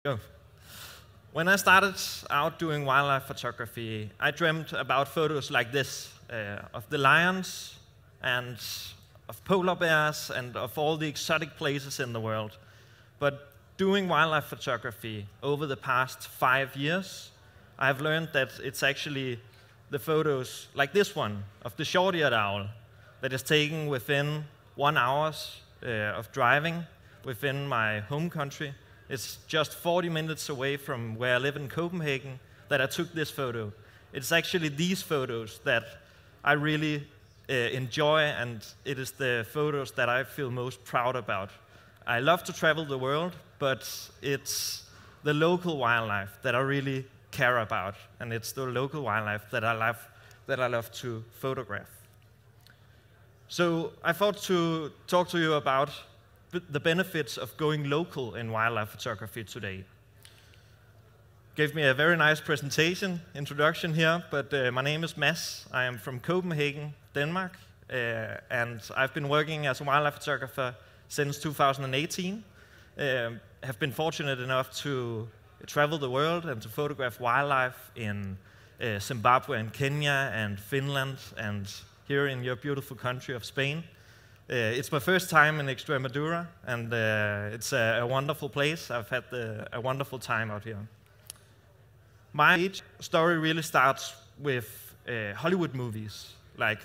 Go. When I started out doing wildlife photography, I dreamt about photos like this, of the lions and of polar bears and of all the exotic places in the world. But doing wildlife photography over the past 5 years, I've learned that it's actually the photos like this one of the short-eared owl that is taken within 1 hour of driving within my home country. It's just 40 minutes away from where I live in Copenhagen that I took this photo. It's actually these photos that I really enjoy, and it is the photos that I feel most proud about. I love to travel the world, but it's the local wildlife that I really care about, and it's the local wildlife that I love to photograph. So I thought to talk to you about the benefits of going local in wildlife photography today. Gave me a very nice introduction here, but my name is Mads. I am from Copenhagen, Denmark, and I've been working as a wildlife photographer since 2018. Have been fortunate enough to travel the world and to photograph wildlife in Zimbabwe and Kenya and Finland and here in your beautiful country of Spain. It's my first time in Extremadura, and it's a wonderful place. I've had a wonderful time out here. My story really starts with Hollywood movies. Like,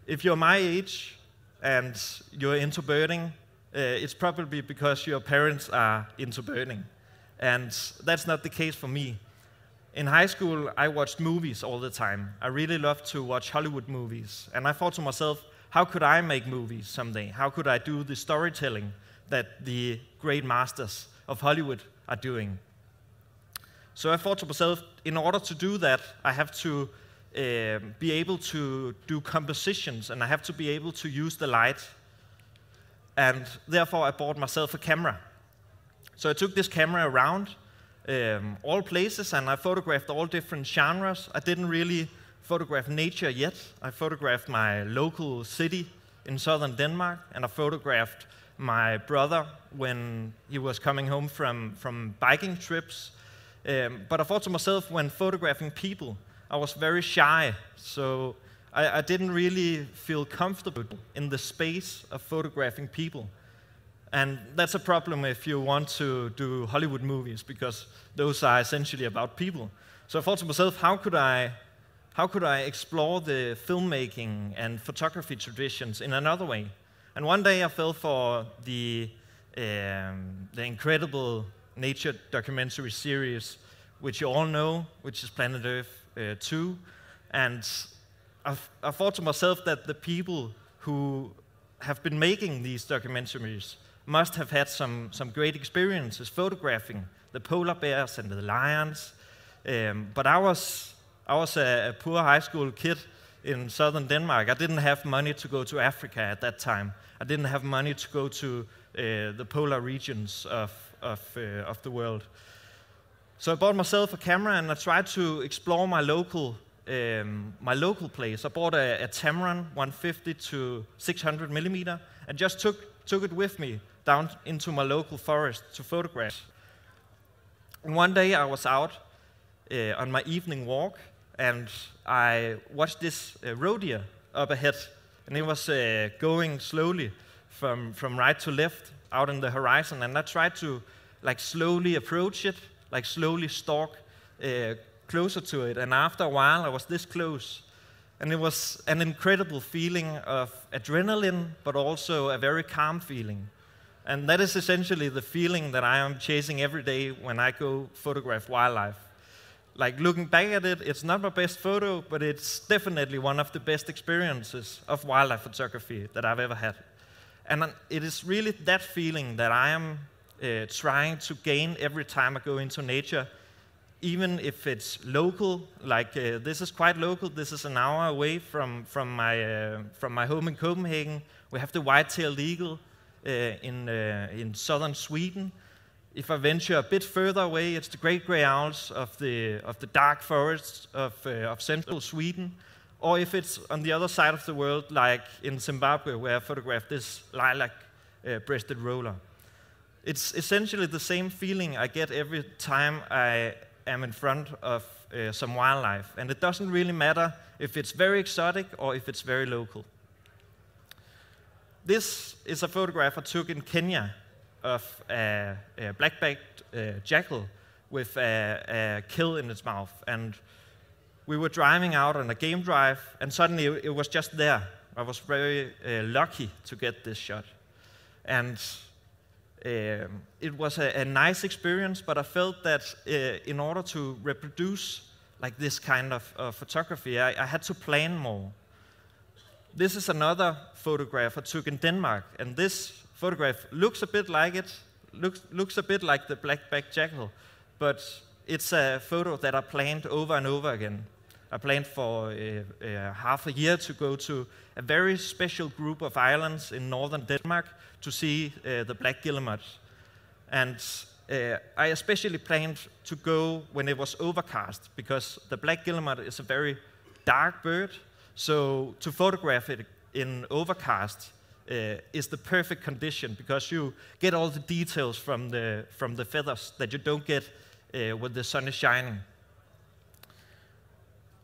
if you're my age and you're into birding, it's probably because your parents are into birding. And that's not the case for me. In high school, I watched movies all the time. I really loved to watch Hollywood movies. And I thought to myself, how could I make movies someday? How could I do the storytelling that the great masters of Hollywood are doing? So I thought to myself, in order to do that, I have to be able to do compositions, and I have to be able to use the light. And therefore, I bought myself a camera. So I took this camera around all places, and I photographed all different genres. I didn't really photograph nature yet. I photographed my local city in southern Denmark, and I photographed my brother when he was coming home from biking trips. But I thought to myself, when photographing people, I was very shy, so I didn't really feel comfortable in the space of photographing people. And that's a problem if you want to do Hollywood movies, because those are essentially about people. So I thought to myself, how could I explore the filmmaking and photography traditions in another way? And one day I fell for the incredible nature documentary series, which you all know, which is Planet Earth 2. And I thought to myself that the people who have been making these documentaries must have had some great experiences photographing the polar bears and the lions. But I was a poor high school kid in southern Denmark. I didn't have money to go to Africa at that time. I didn't have money to go to the polar regions of the world. So I bought myself a camera, and I tried to explore my local place. I bought a Tamron 150 to 600 millimeter, and just took it with me down into my local forest to photograph. And one day I was out on my evening walk, and I watched this roe deer up ahead, and it was going slowly from right to left out on the horizon, and I tried to slowly approach it, slowly stalk closer to it, and after a while I was this close, and it was an incredible feeling of adrenaline, but also a very calm feeling. And that is essentially the feeling that I am chasing every day when I go photograph wildlife. Looking back at it, it's not my best photo, but it's definitely one of the best experiences of wildlife photography that I've ever had. And it is really that feeling that I am trying to gain every time I go into nature, even if it's local. This is quite local. This is an hour away from my home in Copenhagen. We have the white-tailed eagle in southern Sweden. If I venture a bit further away, it's the great gray owls of the dark forests of central Sweden. Or if it's on the other side of the world, like in Zimbabwe, where I photographed this lilac-breasted roller. It's essentially the same feeling I get every time I am in front of some wildlife. And it doesn't really matter if it's very exotic or if it's very local. This is a photograph I took in Kenya of a black-backed jackal with a kill in its mouth. And we were driving out on a game drive, and suddenly it was just there. I was very lucky to get this shot. And it was a nice experience, but I felt that in order to reproduce like this kind of photography, I had to plan more. This is another photograph I took in Denmark, and this photograph looks a bit like it, looks a bit like the black-backed jackal, but it's a photo that I planned over and over again. I planned for half a year to go to a very special group of islands in northern Denmark to see the black guillemot. And I especially planned to go when it was overcast, because the black guillemot is a very dark bird, so to photograph it in overcast is the perfect condition, because you get all the details from the feathers that you don't get when the sun is shining.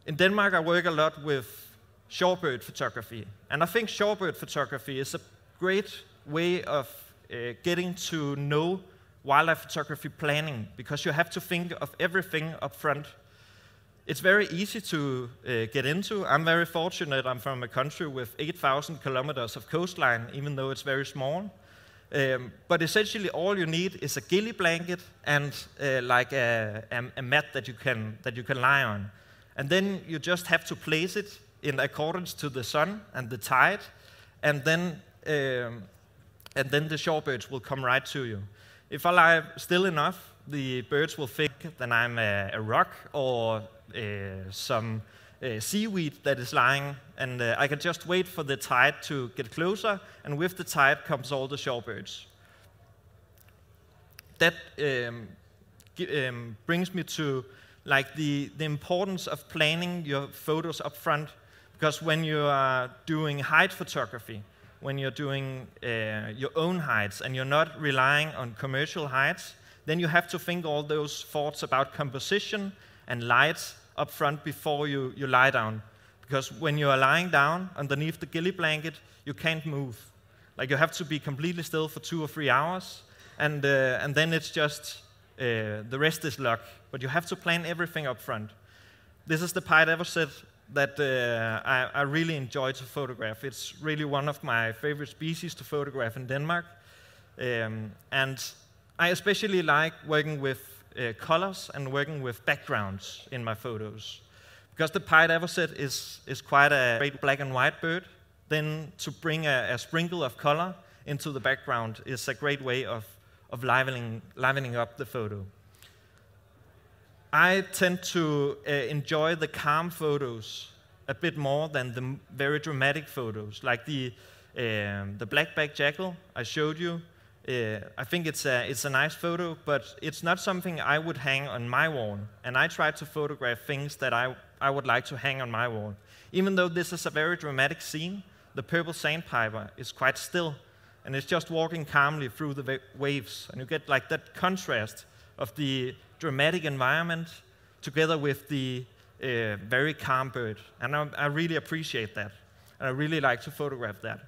In Denmark, I work a lot with shorebird photography, and I think shorebird photography is a great way of getting to know wildlife photography planning, because you have to think of everything up front. It's very easy to get into. I'm very fortunate. I'm from a country with 8,000 kilometers of coastline, even though it's very small. But essentially, all you need is a ghillie blanket and like a mat that you can lie on. And then you just have to place it in accordance to the sun and the tide, and then the shorebirds will come right to you. If I lie still enough, the birds will think that I'm a rock or some seaweed that is lying, and I can just wait for the tide to get closer, and with the tide comes all the shorebirds. That brings me to like the importance of planning your photos up front, because when you are doing height photography, when you're doing your own heights and you're not relying on commercial heights, then you have to think all those thoughts about composition and light up front before you lie down. Because when you are lying down underneath the ghillie blanket, you can't move. Like, you have to be completely still for 2 or 3 hours, and then it's just the rest is luck. But you have to plan everything up front. This is the pied everset that I really enjoy to photograph. It's really one of my favorite species to photograph in Denmark. And I especially like working with colors and working with backgrounds in my photos. Because the pied everset is quite a great black and white bird, then to bring a sprinkle of color into the background is a great way of livening up the photo. I tend to enjoy the calm photos a bit more than the very dramatic photos, like the black-backed jackal I showed you. I think it's a nice photo, but it's not something I would hang on my wall. And I try to photograph things that I would like to hang on my wall. Even though this is a very dramatic scene, the purple sandpiper is quite still, and it's just walking calmly through the waves. And you get like that contrast of the dramatic environment together with the very calm bird. And I really appreciate that. And I really like to photograph that.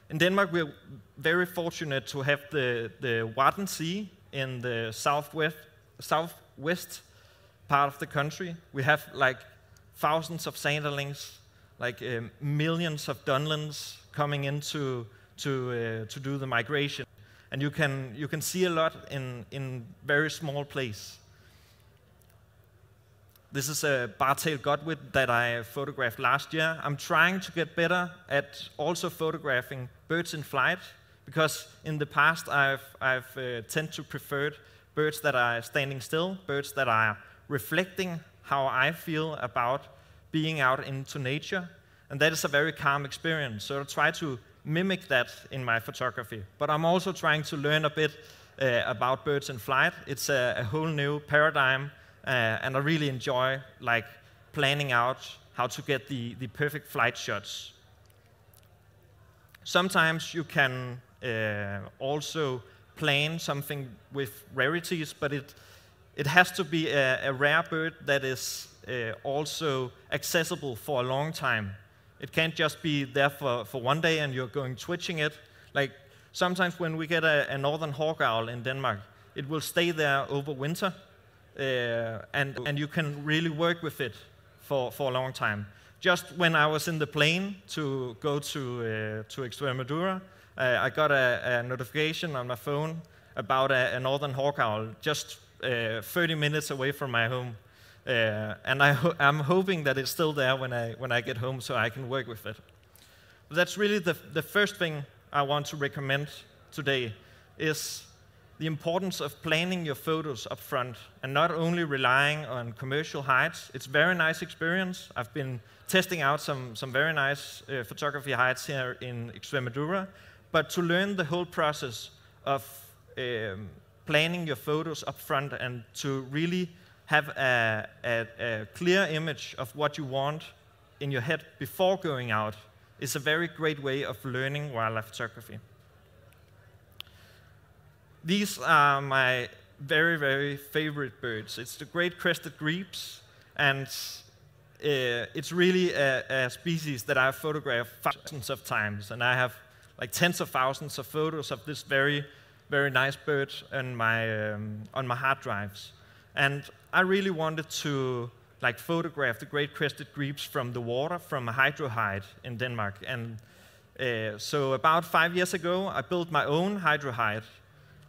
In Denmark, we're very fortunate to have the Wadden Sea in the southwest part of the country. We have like thousands of sanderlings, like millions of dunlins coming in to do the migration. And you can see a lot in very small place. This is a bar-tailed godwit that I photographed last year. I'm trying to get better at also photographing birds in flight, because in the past I've tend to prefer birds that are standing still, birds that are reflecting how I feel about being out into nature, and that is a very calm experience. So I try to mimic that in my photography. But I'm also trying to learn a bit about birds in flight. It's a whole new paradigm. And I really enjoy like planning out how to get the perfect flight shots. Sometimes you can also plane something with rarities, but it has to be a rare bird that is also accessible for a long time. It can't just be there for one day and you're going twitching it. Like sometimes when we get a northern hawk owl in Denmark, it will stay there over winter, and you can really work with it for a long time. Just when I was in the plane to go to Extremadura, I got a notification on my phone about a northern hawk owl just 30 minutes away from my home. And I'm hoping that it's still there when I get home so I can work with it. But that's really the first thing I want to recommend today, is the importance of planning your photos up front and not only relying on commercial hides. It's a very nice experience. I've been testing out some very nice photography hides here in Extremadura, but to learn the whole process of planning your photos up front and to really have a clear image of what you want in your head before going out is a very great way of learning wildlife photography. These are my very, very favorite birds. It's the great crested grebes, and it's really a species that I've photographed thousands of times, and I have like tens of thousands of photos of this very, very nice bird on my hard drives. And I really wanted to photograph the great crested grebes from the water, from a hydrohide in Denmark. And so about 5 years ago, I built my own hydrohide.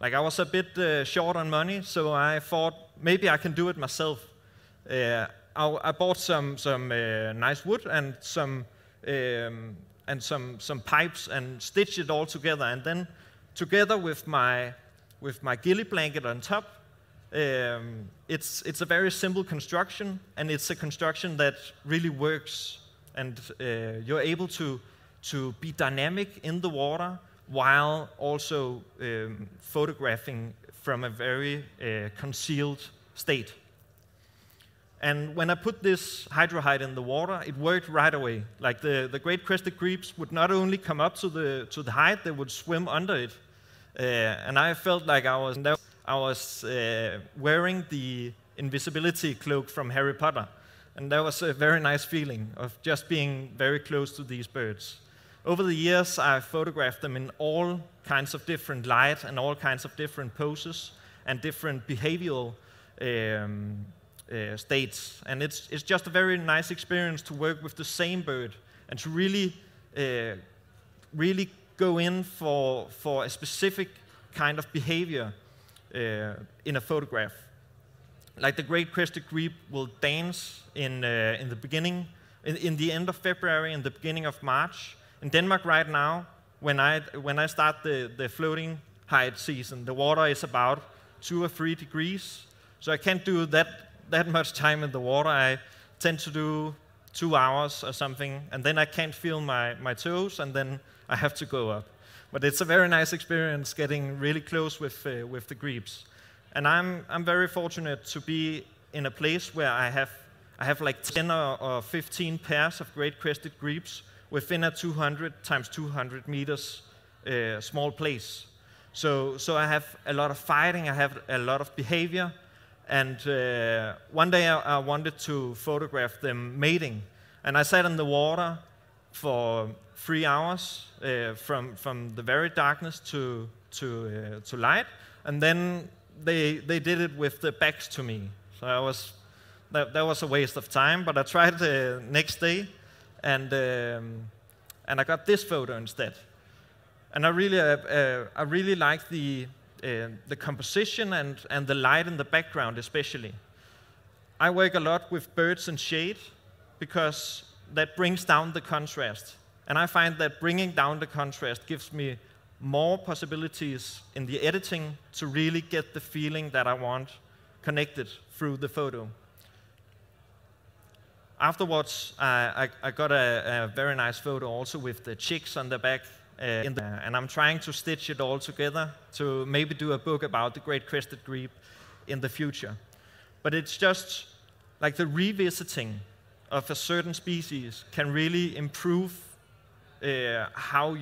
I was a bit short on money, so I thought maybe I can do it myself. I bought some nice wood and some pipes and stitched it all together. And then together with my ghillie blanket on top, it's a very simple construction, and it's a construction that really works. And you're able to be dynamic in the water while also photographing from a very concealed state. And when I put this hydrohide in the water, it worked right away. Like the great crested grebes would not only come up to the hide, they would swim under it. And I felt like I was wearing the invisibility cloak from Harry Potter. And that was a very nice feeling of just being very close to these birds. Over the years, I've photographed them in all kinds of different light and all kinds of different poses and different behavioral states. And it's just a very nice experience to work with the same bird and to really go in for a specific kind of behavior in a photograph. Like the great crested grebe will dance in the beginning, in the end of February, in the beginning of March. In Denmark right now, when I start the floating hide season, the water is about 2 or 3 degrees. So I can't do that much time in the water. I tend to do 2 hours or something, and then I can't feel my toes, and then I have to go up. But it's a very nice experience getting really close with the grebes. And I'm very fortunate to be in a place where I have like 10 or 15 pairs of great crested grebes within a 200 times 200 meters small place. So I have a lot of fighting, I have a lot of behavior, and one day I wanted to photograph them mating. And I sat in the water for 3 hours from the very darkness to light, and then they did it with the backs to me. So that was a waste of time, but I tried the next day, and I got this photo instead. And I really like the composition and the light in the background especially. I work a lot with birds and shade because that brings down the contrast. And I find that bringing down the contrast gives me more possibilities in the editing to really get the feeling that I want connected through the photo. Afterwards, I got a very nice photo also with the chicks on the back, and I'm trying to stitch it all together to maybe do a book about the great crested grebe in the future. But it's just like the revisiting of a certain species can really improve how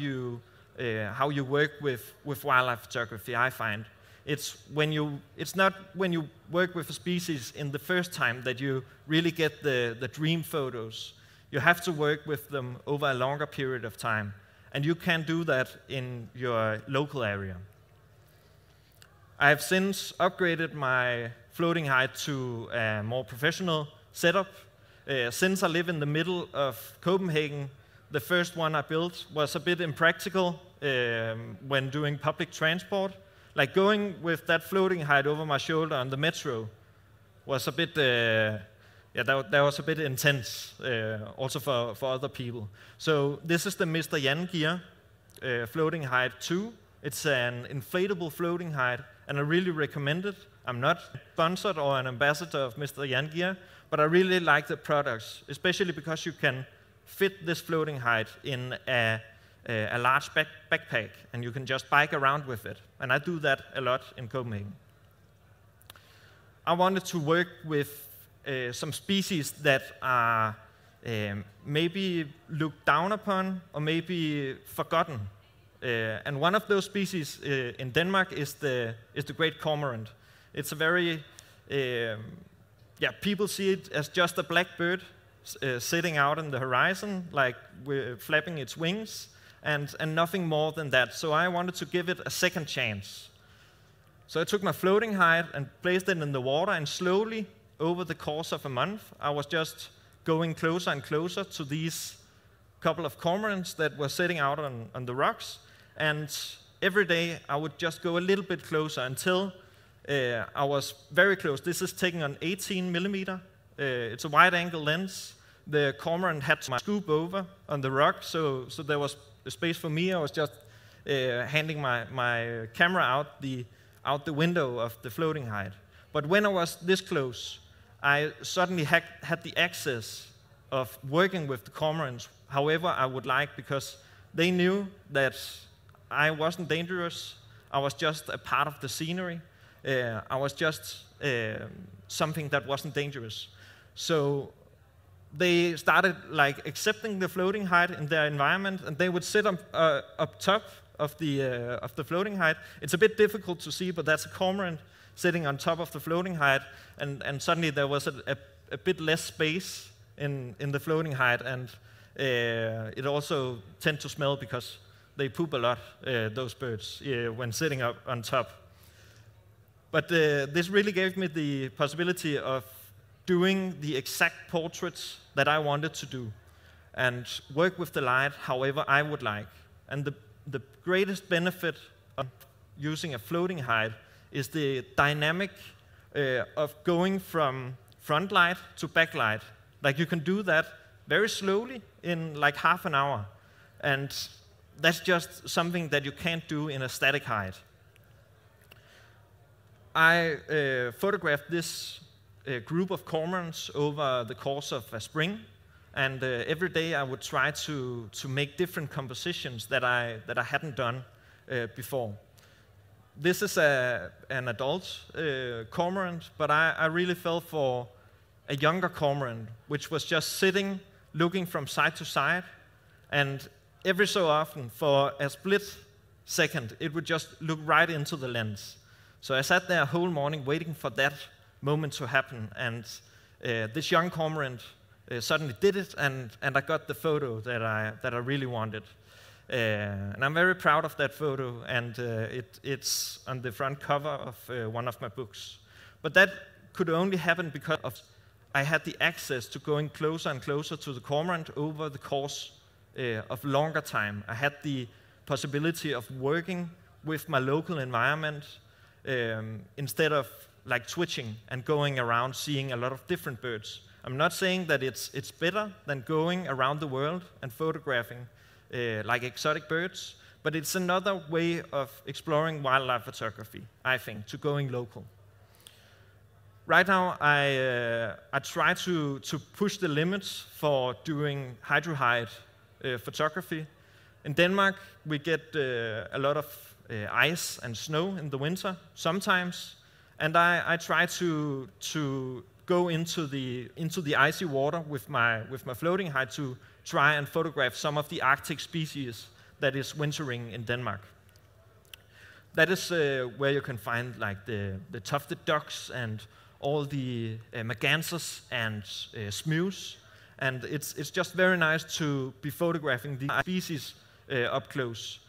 how you work with wildlife photography, I find. It's not when you work with a species in the first time that you really get the dream photos. You have to work with them over a longer period of time. And you can do that in your local area. I have since upgraded my floating height to a more professional setup. Since I live in the middle of Copenhagen, the first one I built was a bit impractical when doing public transport. Like going with that floating height over my shoulder on the metro was a bit, that was a bit intense, also for other people. So this is the Mr. Jan Gear floating height 2. It's an inflatable floating height, and I really recommend it. I'm not sponsored or an ambassador of Mr. Jan Gear, but I really like the products, especially because you can fit this floating height in a large backpack, and you can just bike around with it. And I do that a lot in Copenhagen. I wanted to work with some species that are maybe looked down upon or maybe forgotten. And one of those species in Denmark is the great cormorant. It's a very, people see it as just a black bird sitting out in the horizon, like flapping its wings, and nothing more than that. So I wanted to give it a second chance. So I took my floating height and placed it in the water, and slowly, over the course of a month, I was just going closer and closer to these couple of cormorants that were sitting out on the rocks. And every day I would just go a little bit closer until I was very close. This is taken on 18 millimeter. It's a wide-angle lens. The cormorant had to scoop over on the rock, so there was a space for me. I was just handing my camera out the window of the floating height. But when I was this close, I suddenly had the access of working with the cormorants however I would like, because they knew that I wasn't dangerous. I was just a part of the scenery. I was just something that wasn't dangerous. So they started like accepting the floating height in their environment, and they would sit up top of the floating height. It's a bit difficult to see, but that's a cormorant sitting on top of the floating height, and suddenly there was a bit less space in the floating height, and it also tends to smell because they poop a lot, those birds, when sitting up on top. But this really gave me the possibility of doing the exact portraits that I wanted to do and work with the light however I would like. And the greatest benefit of using a floating height is the dynamic of going from front light to backlight. Like you can do that very slowly in like half an hour. And that's just something that you can't do in a static height. I photographed this group of cormorants over the course of a spring, and every day I would try to make different compositions that I hadn't done before. This is an adult cormorant, but I really fell for a younger cormorant, which was just sitting, looking from side to side, and every so often, for a split second, it would just look right into the lens. So I sat there a whole morning waiting for that moment to happen, and this young cormorant suddenly did it, and I got the photo that I really wanted. And I'm very proud of that photo, and it's on the front cover of one of my books. But that could only happen because I had the access to going closer and closer to the cormorant over the course of longer time. I had the possibility of working with my local environment instead of like switching and going around seeing a lot of different birds. I'm not saying that it's better than going around the world and photographing like exotic birds, but it's another way of exploring wildlife photography, I think, to going local. Right now, I try to push the limits for doing hydrohide photography. In Denmark, we get a lot of ice and snow in the winter sometimes, and I try to go into the icy water with my floating height to try and photograph some of the Arctic species that is wintering in Denmark. That is where you can find like the tufted ducks and all the mergansers and smews. And it's just very nice to be photographing these species up close.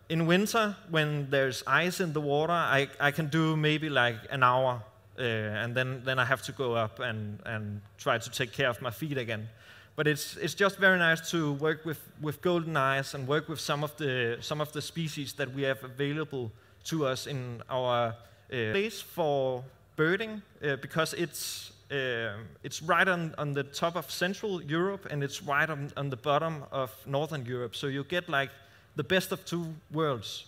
In winter, when there's ice in the water, I can do maybe like an hour, and then I have to go up and try to take care of my feet again. But it's just very nice to work with golden eyes and work with some of the species that we have available to us in our place for birding, because it's right on the top of Central Europe, and it's right on the bottom of Northern Europe. So you get like the best of two worlds.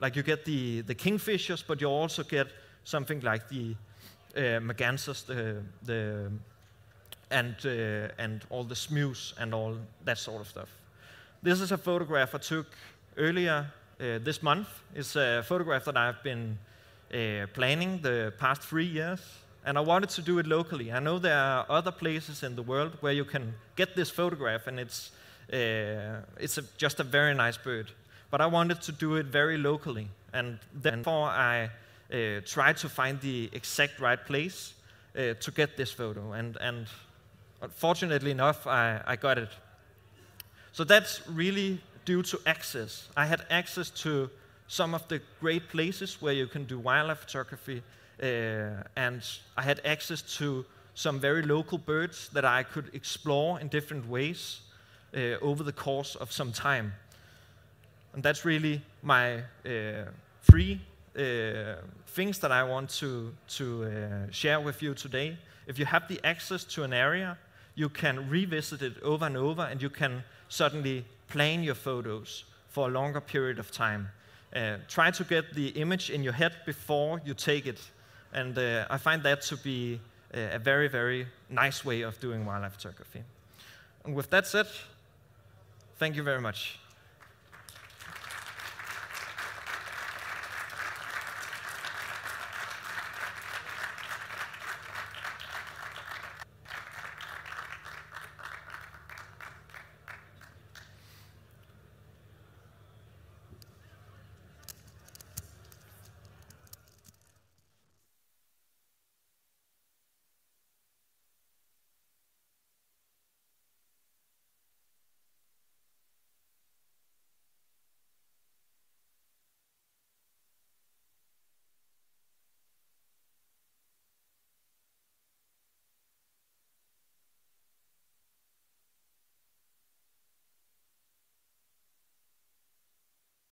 Like you get the kingfishers, but you also get something like the mergansers, and all the smews and all that sort of stuff. This is a photograph I took earlier this month. It's a photograph that I've been planning the past 3 years, and I wanted to do it locally. I know there are other places in the world where you can get this photograph, and it's just a very nice bird. But I wanted to do it very locally, and therefore I tried to find the exact right place to get this photo, and fortunately enough, I got it. So that's really due to access. I had access to some of the great places where you can do wildlife photography, and I had access to some very local birds that I could explore in different ways over the course of some time. And that's really my 3 things that I want to share with you today. If you have the access to an area, you can revisit it over and over, and you can suddenly plan your photos for a longer period of time. Try to get the image in your head before you take it. And I find that to be a very, very nice way of doing wildlife photography. And with that said, thank you very much.